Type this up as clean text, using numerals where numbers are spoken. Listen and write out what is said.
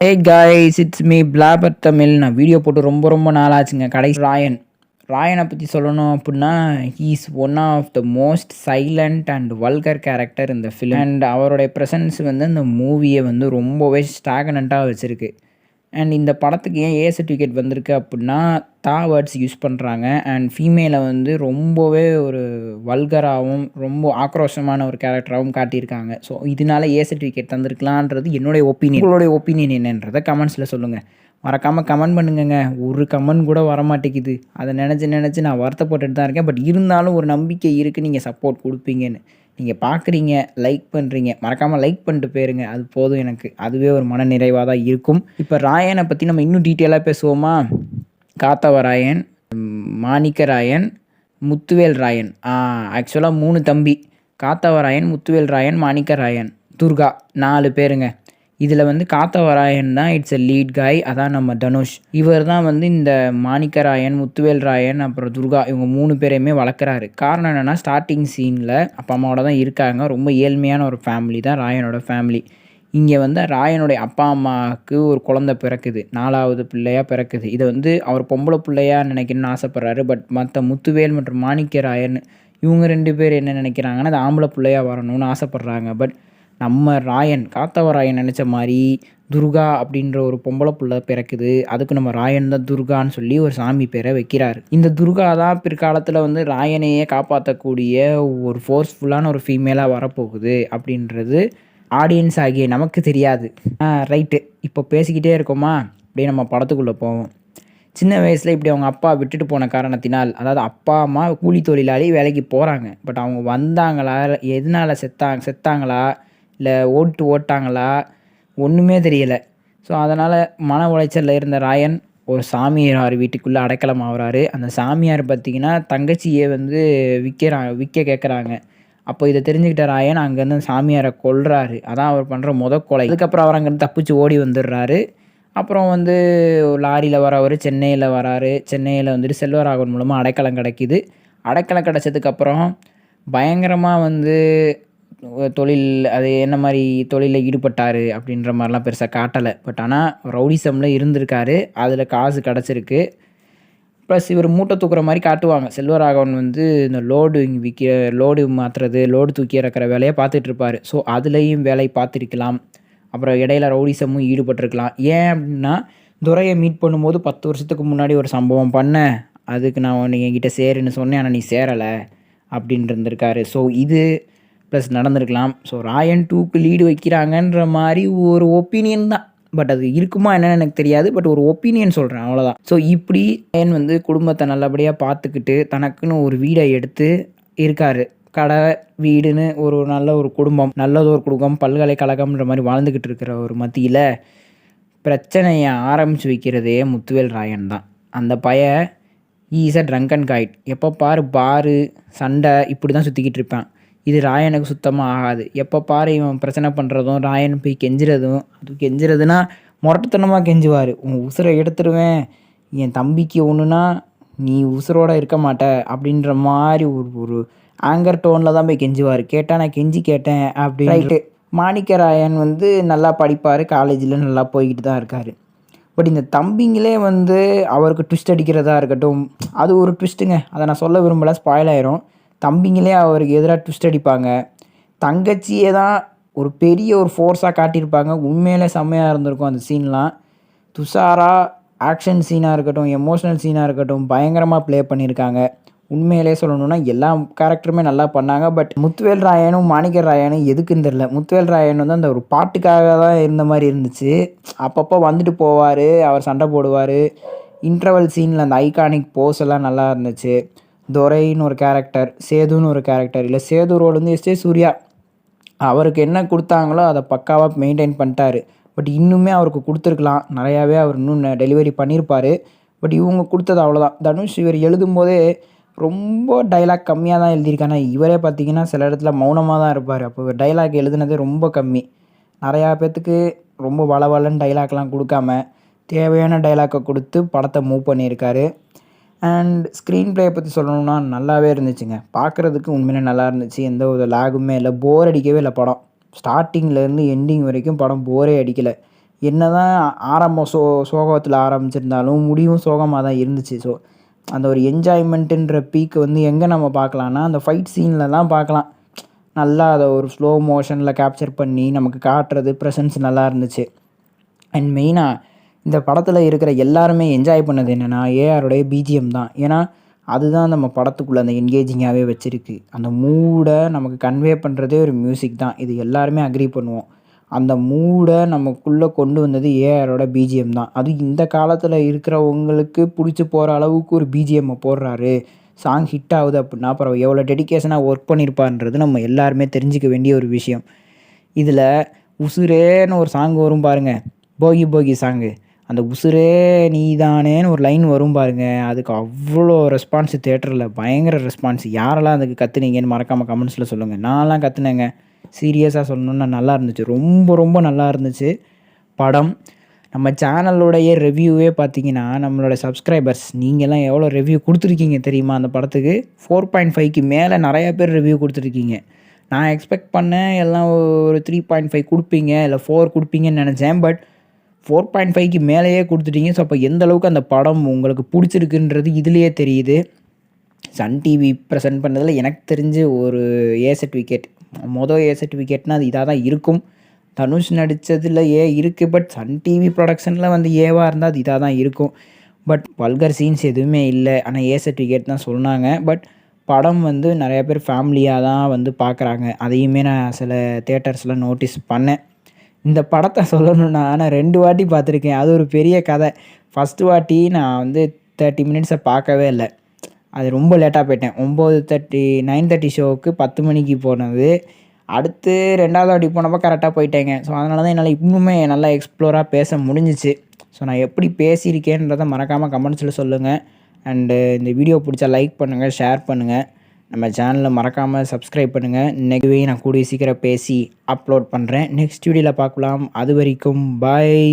Hey guys, it's me blabber Tamil. நான் video போட்டு ரொம்ப நாள் ஆச்சுங்க. கடைசி ராயனை பற்றி சொல்லணும் அப்படின்னா, he is one of the most silent and vulgar character இந்த ஃபிலிம். அண்ட் அவருடைய ப்ரெசன்ஸ் வந்து இந்த மூவியை வந்து ரொம்பவே ஸ்டாகனண்ட்டாக வச்சுருக்கு. அண்ட் இந்த படத்துக்கு ஏன் ஏ சர்டிஃபிகேட் வந்திருக்கு அப்படின்னா, வேர்ட்ஸ் யூஸ் பண்ணுறாங்க. அண்ட் ஃபீமேலை வந்து ரொம்பவே ஒரு வல்கராகவும் ரொம்ப ஆக்ரோஷமான ஒரு கேரக்டராகவும் காட்டியிருக்காங்க. ஸோ இதனால ஏ சர்டிஃபிகேட் தந்திருக்கலான்றது என்னுடைய ஒப்பீனியன். உங்களுடைய ஒப்பீனியன் என்னன்றதை கமெண்ட்ஸில் சொல்லுங்கள். மறக்காமல் கமெண்ட் பண்ணுங்கங்க. ஒரு கமெண்ட் கூட வரமாட்டேங்குது. அதை நினச்சி நான் வருத்தப்பட்டுட்டு தான் இருக்கேன். பட் இருந்தாலும் ஒரு நம்பிக்கை இருக்குது, நீங்கள் சப்போர்ட் கொடுப்பீங்கன்னு. நீங்கள் பார்க்குறீங்க, லைக் பண்ணுறீங்க. மறக்காமல் லைக் பண்ணிட்டு போயிருங்க. அது போதும் எனக்கு. அதுவே ஒரு மன நிறைவாக தான் இருக்கும். இப்போ ராயனை பற்றி நம்ம இன்னும் டீட்டெயிலாக பேசுவோமா? காத்தவராயன், மாணிக்கராயன், முத்துவேல் ராயன். ஆக்சுவலாக 3 தம்பி. காத்தவராயன், முத்துவேல் ராயன், மாணிக்கராயன், துர்கா, 4 பேருங்க. இதில் வந்து காத்தவராயன் தான் இட்ஸ் எ லீட் காய். அதான் நம்ம தனுஷ். இவர் தான் வந்து இந்த மாணிக்கராயன், முத்துவேல் ராயன், அப்புறம் துர்கா, இவங்க 3 பேரையுமே வளர்க்குறாரு. காரணம் என்னென்னா, ஸ்டார்டிங் சீனில் அப்பா அம்மாவோட தான் இருக்காங்க. ரொம்ப ஏழ்மையான ஒரு ஃபேமிலி தான் ராயனோட ஃபேமிலி. இங்கே வந்து ராயனுடைய அப்பா அம்மாவுக்கு ஒரு குழந்தை பிறக்குது. 4வது பிள்ளையாக பிறக்குது. இதை வந்து அவர் பொம்பளை பிள்ளையாக நினைக்கணும்னு ஆசைப்பட்றாரு. பட் மற்ற முத்துவேல் மற்றும் மாணிக்கராயன் இவங்க 2 பேர் என்ன நினைக்கிறாங்கன்னா, அது ஆம்பளை பிள்ளையாக வரணும்னு ஆசைப்பட்றாங்க. பட் நம்ம ராயன், காத்தவராயன் நினச்ச மாதிரி துர்கா அப்படின்ற ஒரு பொம்பளை பிள்ளை பிறக்குது. அதுக்கு நம்ம ராயன் தான் துர்கான்னு சொல்லி ஒரு சாமி பேரை வைக்கிறாரு. இந்த துர்கா தான் பிற்காலத்தில் வந்து ராயனையே காப்பாற்றக்கூடிய ஒரு ஃபோர்ஸ்ஃபுல்லான ஒரு ஃபீமேலாக வரப்போகுது அப்படின்றது ஆடியன்ஸ் ஆகிய நமக்கு தெரியாது. ரைட்டு, இப்போ பேசிக்கிட்டே இருக்கோமா, அப்படியே நம்ம படத்துக்குள்ளே போவோம். சின்ன வயசில் இப்படி அவங்க அப்பா விட்டுட்டு போன காரணத்தினால், அதாவது அப்பா அம்மா கூலி தொழிலாளி வேலைக்கு போகிறாங்க. பட் அவங்க வந்தாங்களா, எதனால் செத்தாங்களா, இல்லை ஓட்டாங்களா, ஒன்றுமே தெரியலை. ஸோ அதனால் மன உளைச்சலில் இருந்த ராயன் ஒரு சாமியார் வீட்டுக்குள்ளே அடைக்கலம் ஆகுறாரு. அந்த சாமியார் பார்த்திங்கன்னா தங்கச்சியை வந்து விற்க கேட்குறாங்க. அப்போ இதை தெரிஞ்சுக்கிட்ட ராயன் அங்கேருந்து சாமியாரை கொல்றாரு. அதான் அவர் பண்ணுற கொலை. அதுக்கப்புறம் அவர் அங்கேருந்து தப்பிச்சு ஓடி வந்துடுறாரு. அப்புறம் வந்து லாரியில் வரவர் சென்னையில் வராரு. சென்னையில் வந்துட்டு செல்வராகவன் மூலமாக அடைக்கலம் கிடைக்கிது. அடைக்கலம் கிடச்சதுக்கப்புறம் பயங்கரமாக வந்து தொழில், அது என்ன மாதிரி தொழிலில் ஈடுபட்டார் அப்படின்ற மாதிரிலாம் பெருசாக காட்டலை. பட் ஆனால் ரவுடிசமில் இருந்திருக்காரு. அதில் காசு கிடச்சிருக்கு. ப்ளஸ் இவர் மூட்டை தூக்குற மாதிரி காட்டுவாங்க. செல்வராகவன் வந்து இந்த லோடு மாற்றுறது, லோடு தூக்கி இறக்குற வேலையை பார்த்துட்ருப்பார். ஸோ அதுலேயும் வேலை பார்த்துருக்கலாம். அப்புறம் இடையில ரவுடிசமும் ஈடுபட்டிருக்கலாம். ஏன் அப்படின்னா, துரையை மீட் பண்ணும்போது 10 வருஷத்துக்கு முன்னாடி ஒரு சம்பவம் பண்ணேன், அதுக்கு நான் என்கிட்ட சேருன்னு சொன்னேன், ஆனால் நீ சேரலை அப்படின்ட்டு இருந்திருக்காரு. ஸோ இது ப்ளஸ் நடந்திருக்கலாம். ஸோ ராயன் 2க்கு லீடு வைக்கிறாங்கன்ற மாதிரி ஒரு ஒப்பீனியன் தான். பட் அது இருக்குமா என்னன்னு எனக்கு தெரியாது. பட் ஒரு ஒப்பீனியன் சொல்கிறேன், அவ்வளோதான். ஸோ இப்படி ராயன் வந்து குடும்பத்தை நல்லபடியாக பார்த்துக்கிட்டு தனக்குன்னு ஒரு வீடை எடுத்து இருக்கார். கடை, வீடுன்னு ஒரு நல்ல ஒரு குடும்பம், நல்லதொரு குடும்பம், பல்கலைக்கழகம்ன்ற மாதிரி வாழ்ந்துக்கிட்டு இருக்கிற ஒரு மத்தியில் பிரச்சனையை ஆரம்பித்து வைக்கிறதே முத்துவேல் ராயன் தான். அந்த ஈஸ ட்ரங்கன் கைட். எப்போ பாரு சண்டை இப்படி தான் சுற்றிக்கிட்டு இருப்பான். இது ராயனுக்கு சுத்தமாக ஆகாது. எப்போ பாரு இவன் பிரச்சனை பண்ணுறதும், ராயன் போய் கெஞ்சுறதும். அது கெஞ்சுறதுன்னா முரட்டுத்தனமாக கெஞ்சுவார். உன் உசுரை எடுத்துருவேன், என் தம்பிக்கு ஒன்றுனா நீ உசுரோடு இருக்க மாட்ட அப்படின்ற மாதிரி ஒரு ஆங்கர் டோனில் தான் போய் கெஞ்சுவார். கேட்டால் நான் கெஞ்சி கேட்டேன் அப்படி. ரைட்டு, மாணிக்கராயன் வந்து நல்லா படிப்பார், காலேஜில் நல்லா போய்கிட்டு தான் இருக்கார். பட் இந்த தம்பிங்களே வந்து அவருக்கு ட்விஸ்ட் அடிக்கிறதா இருக்கட்டும், அது ஒரு ட்விஸ்ட்டுங்க. அதை நான் சொல்ல விரும்பலை, ஸ்பாயில் ஆயிரும். தம்பிங்களே அவருக்கு எதிராக ட்விஸ்ட் அடிப்பாங்க. தங்கச்சியே தான் ஒரு பெரிய ஒரு ஃபோர்ஸாக காட்டியிருப்பாங்க. உண்மையிலே செம்மையாக இருந்திருக்கும் அந்த சீன்லாம். துஷாரா ஆக்ஷன் சீனாக இருக்கட்டும், எமோஷ்னல் சீனாக இருக்கட்டும், பயங்கரமாக ப்ளே பண்ணியிருக்காங்க. உண்மையிலே சொல்லணுன்னா எல்லா கேரக்டருமே நல்லா பண்ணாங்க. பட் முத்துவேல் ராயனும் மாணிக்க ராயனும் எதுக்குன்னு தெரில. முத்துவேல் ராயன் வந்து அந்த ஒரு பாட்டுக்காக தான் இருந்த மாதிரி இருந்துச்சு. அப்பப்போ வந்துட்டு போவார், அவர் சண்டை போடுவார். இன்டர்வல் சீனில் அந்த ஐகானிக் போஸ் எல்லாம் நல்லா இருந்துச்சு. துரைன்னு ஒரு கேரக்டர், சேதுன்னு ஒரு கேரக்டர். இல்லை சேது ரோல் வந்து எஸ் சூர்யா அவருக்கு என்ன கொடுத்தாங்களோ அதை பக்காவாக மெயின்டைன் பண்ணிட்டாரு. பட் இன்னுமே அவருக்கு கொடுத்துருக்கலாம், நிறையாவே அவர் இன்னும் டெலிவரி பண்ணியிருப்பார். பட் இவங்க கொடுத்தது அவ்வளோதான். தனுஷ் இவர் எழுதும்போதே ரொம்ப டைலாக் கம்மியாக தான் எழுதியிருக்காங்க. இவரே பார்த்திங்கன்னா சில இடத்துல மௌனமாக தான் இருப்பார். அப்போ டைலாக் எழுதுனதே ரொம்ப கம்மி. நிறையா பேர்த்துக்கு ரொம்ப வளவலன்னு டைலாக்லாம் கொடுக்காம தேவையான டைலாக்கை கொடுத்து படத்தை மூவ் பண்ணியிருக்காரு. அண்ட் ஸ்க்ரீன் ப்ளே பற்றி சொல்லணுன்னா நல்லாவே இருந்துச்சுங்க. பார்க்குறதுக்கு உண்மையிலே நல்லா இருந்துச்சு. எந்த ஒரு லாகுமே இல்லை, போர் அடிக்கவே இல்லை படம். ஸ்டார்டிங்லேருந்து எண்டிங் வரைக்கும் படம் போரே அடிக்கலை. என்னதான் ஆரம்பம் சோகத்தில் ஆரம்பிச்சிருந்தாலும் முடிவும் சோகமாக தான் இருந்துச்சு. ஸோ அந்த ஒரு என்ஜாய்மெண்ட்டுன்ற பீக் வந்து எங்கே நம்ம பார்க்கலான்னா, அந்த ஃபைட் சீனில் தான் பார்க்கலாம். நல்லா அதை ஒரு ஸ்லோ மோஷனில் கேப்சர் பண்ணி நமக்கு காட்டுறது ப்ரெசன்ஸ் நல்லா இருந்துச்சு. அண்ட் மெயினாக இந்த படத்தில் இருக்கிற எல்லாருமே என்ஜாய் பண்ணது என்னென்னா ஏஆருடைய பிஜிஎம் தான். ஏன்னா அதுதான் நம்ம படத்துக்குள்ளே அந்த என்கேஜிங்காகவே வச்சுருக்கு. அந்த மூடை நமக்கு கன்வே பண்ணுறதே ஒரு மியூசிக் தான். இது எல்லாருமே அக்ரி பண்ணுவோம். அந்த மூடை நமக்குள்ளே கொண்டு வந்தது ஏஆரோட பிஜிஎம் தான். அதுவும் இந்த காலத்தில் இருக்கிறவங்களுக்கு பிடிச்சி போகிற அளவுக்கு ஒரு பிஜிஎம்மை போடுறாரு, சாங் ஹிட் ஆகுது அப்படின்னா அப்புறம் எவ்வளோ டெடிக்கேஷனாக ஒர்க் பண்ணியிருப்பான்றது நம்ம எல்லாருமே தெரிஞ்சிக்க வேண்டிய ஒரு விஷயம். இதில் உசுரேன்னு ஒரு சாங் வரும் பாருங்கள், போகி போகி சாங்கு. அந்த உசுரே நீதானேன்னு ஒரு லைன் வரும் பாருங்க, அதுக்கு அவ்வளோ ரெஸ்பான்ஸ் தியேட்டரில், பயங்கர ரெஸ்பான்ஸ். யாரெல்லாம் அதுக்கு கற்றுனீங்கன்னு மறக்காமல் கமெண்ட்ஸில் சொல்லுங்கள். நான்லாம் கற்றுனேங்க, சீரியஸாக சொல்லணுன்னா நல்லா இருந்துச்சு, ரொம்ப ரொம்ப நல்லா இருந்துச்சு படம். நம்ம சேனலுடைய ரிவ்யூவே பார்த்தீங்கன்னா நம்மளோட சப்ஸ்கிரைபர்ஸ் நீங்கள்லாம் எவ்வளோ ரிவ்யூ கொடுத்துருக்கீங்க தெரியுமா? அந்த படத்துக்கு 4.5க்கு மேலே நிறையா பேர் ரிவ்யூ கொடுத்துருக்கீங்க. நான் எக்ஸ்பெக்ட் பண்ணேன் எல்லாம் ஒரு 3.5 கொடுப்பீங்க, இல்லை 4 கொடுப்பீங்கன்னு நினச்சேன். பட் 4.5க்கு மேலேயே கொடுத்துட்டீங்க. ஸோ அப்போ எந்த அளவுக்கு அந்த படம் உங்களுக்கு பிடிச்சிருக்குன்றது இதுலேயே தெரியுது. சன் டிவி ப்ரெசென்ட் பண்ணதில் எனக்கு தெரிஞ்சு ஒரு ஏ சர்டிஃபிகேட், ஏ சர்டிஃபிகேட்னால் அது இதாக தான் இருக்கும். தனுஷ் நடித்ததில் ஏ இருக்குது, பட் சன் டிவி ப்ரொடக்ஷனில் வந்து ஏவாக இருந்தால் அது இதாக தான் இருக்கும். பட் வல்கர் சீன்ஸ் எதுவுமே இல்லை, ஆனால் ஏ சர்டிஃபிகேட் தான் சொன்னாங்க. பட் படம் வந்து நிறையா பேர் ஃபேமிலியாக தான் வந்து பார்க்குறாங்க. அதையுமே நான் சில தியேட்டர்ஸில் நோட்டீஸ் பண்ணேன். இந்த படத்தை சொல்லணுன்னா நான் 2 வாட்டி பார்த்துருக்கேன். அது ஒரு பெரிய கதை. ஃபஸ்ட்டு வாட்டி நான் வந்து 30 மினிட்ஸை பார்க்கவே இல்லை, அது ரொம்ப லேட்டாக போயிட்டேன். 9:30 ஷோவுக்கு 10 மணிக்கு போனது. அடுத்து 2வது வாட்டி போனப்போ கரெக்டாக போயிட்டேங்க. ஸோ அதனால தான் என்னால் இன்னுமே நல்லா எக்ஸ்ப்ளோராக பேச முடிஞ்சிச்சு. ஸோ நான் எப்படி பேசியிருக்கேன்றதை மறக்காமல் கமெண்ட்ஸில் சொல்லுங்கள். அண்டு இந்த வீடியோ பிடிச்சா லைக் பண்ணுங்கள், ஷேர் பண்ணுங்கள். நம்ம சேனலை மறக்காமல் சப்ஸ்கிரைப் பண்ணுங்கள். நெக்ஸ்ட் நான் கூடிய சீக்கிரம் பேசி அப்லோட் பண்ணுறேன். நெக்ஸ்ட் வீடியோவில் பார்க்கலாம். அது வரைக்கும் பாய்.